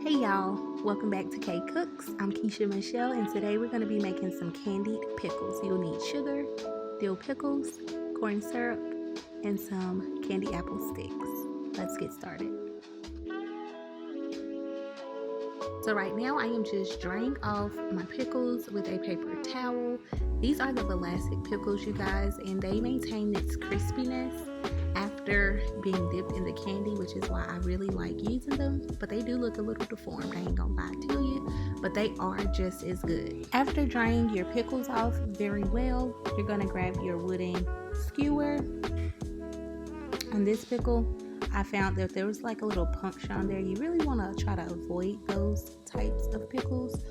Hey y'all, welcome back to K Cooks. I'm Keisha Michelle, and today we're going to be making some candied pickles. You'll need sugar, dill pickles, corn syrup, and some candy apple sticks. Let's get started. So right now I am just draining off my pickles with a paper towel. These are the Vlasic pickles, you guys, and they maintain its crispiness after being dipped in the candy, which is why I really like using them. But they do look a little deformed, I ain't gonna lie to you, but they are just as good. After draining your pickles off very well, you're gonna grab your wooden skewer. On this pickle, I found that there was like a little puncture on there. You really want to try to avoid those types of pickles.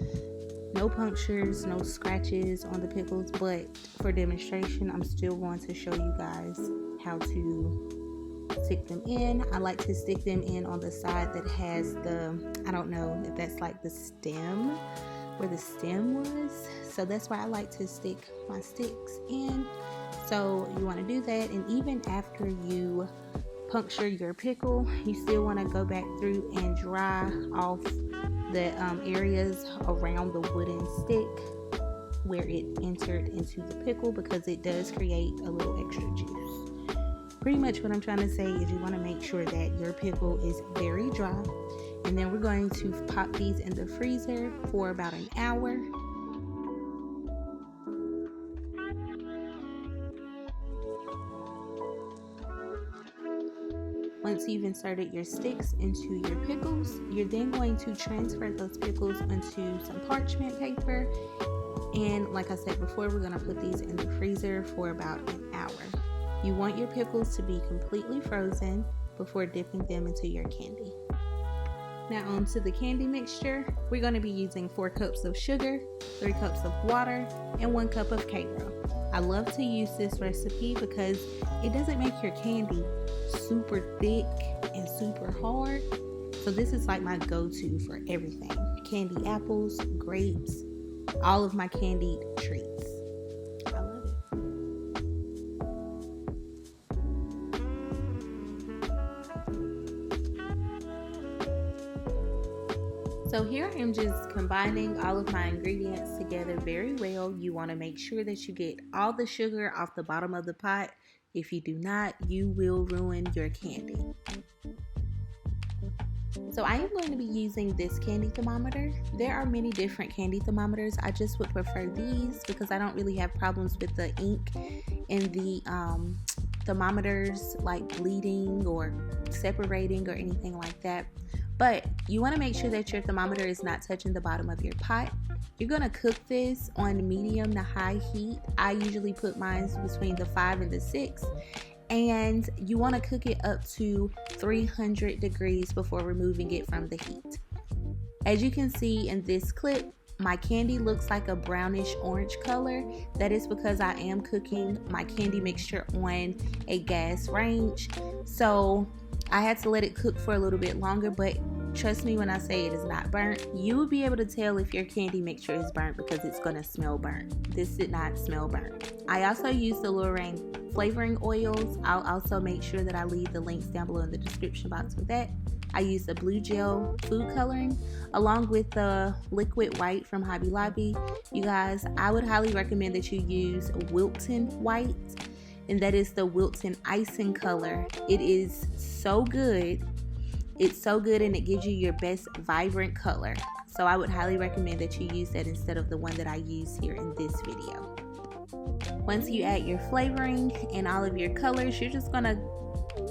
No punctures, no scratches on the pickles, but for demonstration, I'm still going to show you guys how to stick them in. I like to stick them in on the side that has the, I don't know if that's like the stem, where the stem was. So that's where I like to stick my sticks in. So you want to do that, and even after you puncture your pickle, you still want to go back through and dry off the areas around the wooden stick where it entered into the pickle, because it does create a little extra juice. Pretty much what I'm trying to say is you want to make sure that your pickle is very dry, and then we're going to pop these in the freezer for about an hour. Once you've inserted your sticks into your pickles, you're then going to transfer those pickles onto some parchment paper. And like I said before, we're going to put these in the freezer for about an hour. You want your pickles to be completely frozen before dipping them into your candy. Now onto the candy mixture. We're going to be using 4 cups of sugar, 3 cups of water, and 1 cup of Karo. I love to use this recipe because it doesn't make your candy super thick and super hard. So this is like my go-to for everything. Candy apples, grapes, all of my candied treats. I love it. So here I am just combining all of my ingredients together very well. You want to make sure that you get all the sugar off the bottom of the pot. If you do not, you will ruin your candy. So I am going to be using this candy thermometer. There are many different candy thermometers. I just would prefer these because I don't really have problems with the ink in the thermometers like bleeding or separating or anything like that. But you want to make sure that your thermometer is not touching the bottom of your pot. You're going to cook this on medium to high heat. I usually put mine between the 5 and the 6. And you want to cook it up to 300 degrees before removing it from the heat. As you can see in this clip, my candy looks like a brownish orange color. That is because I am cooking my candy mixture on a gas range. So I had to let it cook for a little bit longer, but trust me when I say it is not burnt. You will be able to tell if your candy mixture is burnt because it's going to smell burnt. This did not smell burnt. I also used the Lorraine flavoring oils. I'll also make sure that I leave the links down below in the description box for that. I used the blue gel food coloring along with the liquid white from Hobby Lobby. You guys, I would highly recommend that you use Wilton white, and that is the Wilton icing color. It is so good. It's so good, and it gives you your best vibrant color. So I would highly recommend that you use that instead of the one that I use here in this video. Once you add your flavoring and all of your colors, you're just gonna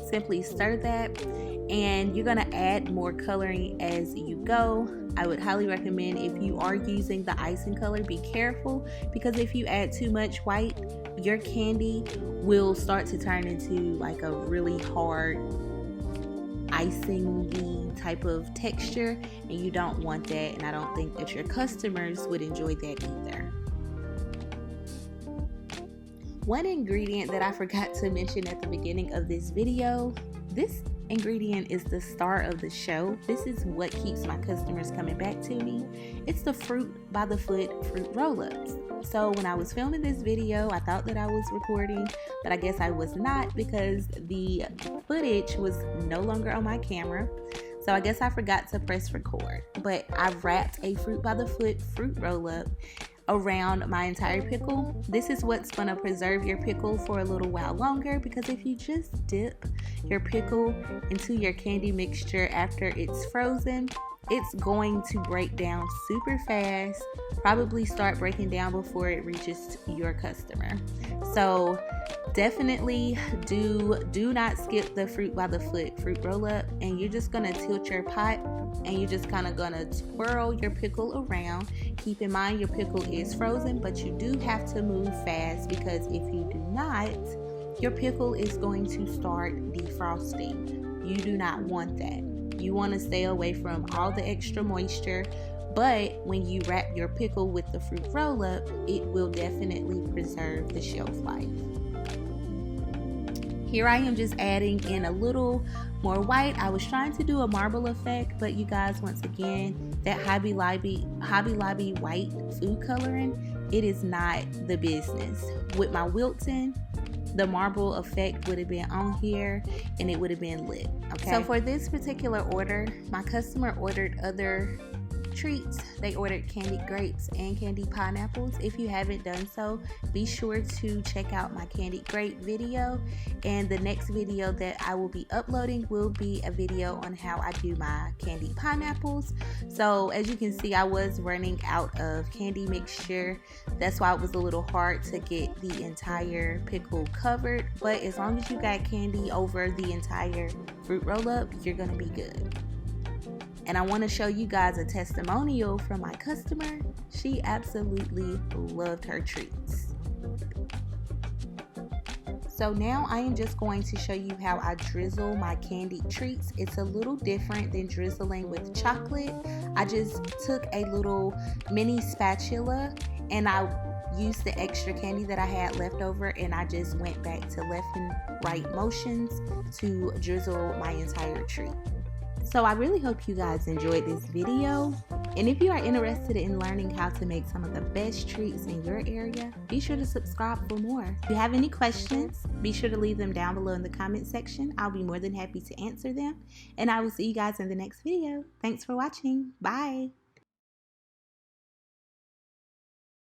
simply stir that, and you're gonna add more coloring as you go. I would highly recommend, if you are using the icing color, be careful, because if you add too much white, your candy will start to turn into like a really hard icing-y type of texture, and you don't want that, and I don't think that your customers would enjoy that either. One ingredient that I forgot to mention at the beginning of this video, this ingredient is the star of the show. This is what keeps my customers coming back to me. It's the Fruit by the Foot fruit roll-ups. So when I was filming this video, I thought that I was recording, but I guess I was not, because the footage was no longer on my camera. So I guess I forgot to press record, but I wrapped a Fruit by the Foot fruit roll up around my entire pickle. This is what's going to preserve your pickle for a little while longer, because if you just dip your pickle into your candy mixture after it's frozen, it's going to break down super fast, probably start breaking down before it reaches your customer. So definitely do not skip the Fruit by the Foot fruit roll up, and you're just gonna tilt your pot and you're just kind of gonna twirl your pickle around. Keep in mind your pickle is frozen, but you do have to move fast, because if you do not, your pickle is going to start defrosting. You do not want that. You want to stay away from all the extra moisture, but when you wrap your pickle with the fruit roll up, it will definitely preserve the shelf life. Here I am just adding in a little more white. I was trying to do a marble effect, but you guys, once again, that Hobby Lobby white food coloring, it is not the business. With my Wilton, the marble effect would have been on here and it would have been lit. Okay, so for this particular order, my customer ordered other treats. They ordered candied grapes and candied pineapples. If you haven't done so, be sure to check out my candied grape video, and the next video that I will be uploading will be a video on how I do my candied pineapples. So as you can see, I was running out of candy mixture. That's why it was a little hard to get the entire pickle covered, but as long as you got candy over the entire fruit roll up, you're gonna be good. And I want to show you guys a testimonial from my customer. She absolutely loved her treats. So now I am just going to show you how I drizzle my candied treats. It's a little different than drizzling with chocolate. I just took a little mini spatula and I used the extra candy that I had left over, and I just went back to left and right motions to drizzle my entire treat. So I really hope you guys enjoyed this video, and if you are interested in learning how to make some of the best treats in your area, be sure to subscribe for more. If you have any questions, be sure to leave them down below in the comment section. I'll be more than happy to answer them, and I will see you guys in the next video. Thanks for watching. Bye.